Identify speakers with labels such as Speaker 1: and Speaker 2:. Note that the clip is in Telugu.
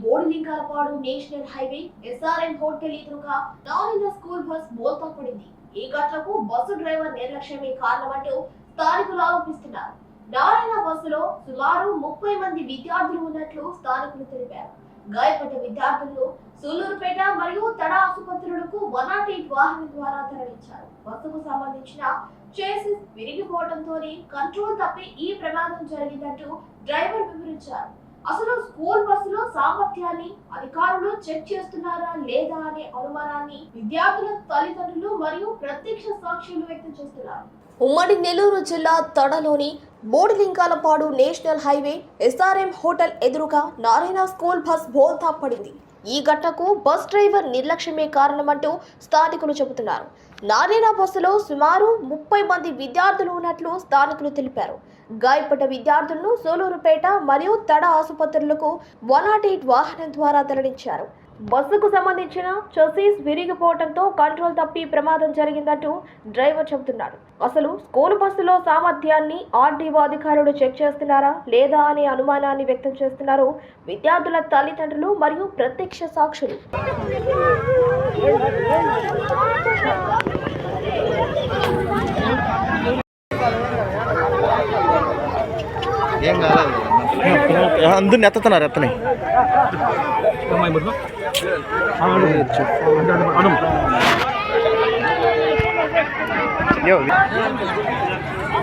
Speaker 1: బోడిలింగాలపాడు నేషనల్ హైవే ఎస్ఆర్ఎం హోటల్ ఎదురుగా నారాయణ స్కూల్ బస్ బోల్తా పడింది. ఈ ఘటనకు బస్సు డ్రైవర్ నిర్లక్ష్యమే కారణమంటూ స్థానికులు ఆరోపిస్తున్నారు. నారాయణ బస్సులో సుమారు 30 మంది విద్యార్థులు ఉన్నట్లు స్థానికులు తెలిపారు. గాయపడ్డ విద్యార్థులను సూలూరుపేట మరియు తడ ఆసుపత్రులకు 108 వాహనం ద్వారా తరలించారు. బస్సుకు సంబంధించిన చేసిస్ విరిగిపోవడంతోనే కంట్రోల్ తప్పి ఈ ప్రమాదం జరిగిందంటూ డ్రైవర్ వివరించారు. అసలు స్కూల్ బస్సులో సామర్థ్యాన్ని అధికారులు చెక్ చేస్తున్నారా లేదా అనే అనుమానాన్ని విద్యార్థుల తల్లిదండ్రులు మరియు ప్రత్యక్ష సాక్షులు వ్యక్తం చేస్తున్నారు. ఉమ్మడి నెల్లూరు జిల్లా తడలోని బోడిలింగాలపాడు నేషనల్ హైవే ఎస్ఆర్ఎం హోటల్ ఎదురుగా నారాయణ స్కూల్ బస్ బోల్తా పడింది. ఈ ఘటనకు బస్ డ్రైవర్ నిర్లక్ష్యమే కారణమంటూ స్థానికులు చెబుతున్నారు. నారాయణ బస్సులో సుమారు 30 మంది విద్యార్థులు ఉన్నట్లు స్థానికులు తెలిపారు. గాయపడ్డ విద్యార్థులను సూలూరుపేట మరియు తడ ఆసుపత్రులకు 108 వాహనం ద్వారా తరలించారు. బస్సుకు సంబంధించిన చసీస్ విరిగిపోవడంతో కంట్రోల్ తప్పి ప్రమాదం జరిగిందంటూ డ్రైవర్ చెబుతున్నాడు. అసలు స్కూల్ బస్సులో సామర్థ్యాన్ని ఆర్టీఓ అధికారులు చెక్ చేస్తున్నారా లేదా అనే అనుమానాన్ని వ్యక్తం చేస్తున్నారు విద్యార్థుల తల్లిదండ్రులు మరియు ప్రత్యక్ష సాక్షులు.
Speaker 2: అందరిని ఎత్తుతున్నారు ఎత్తని Yo.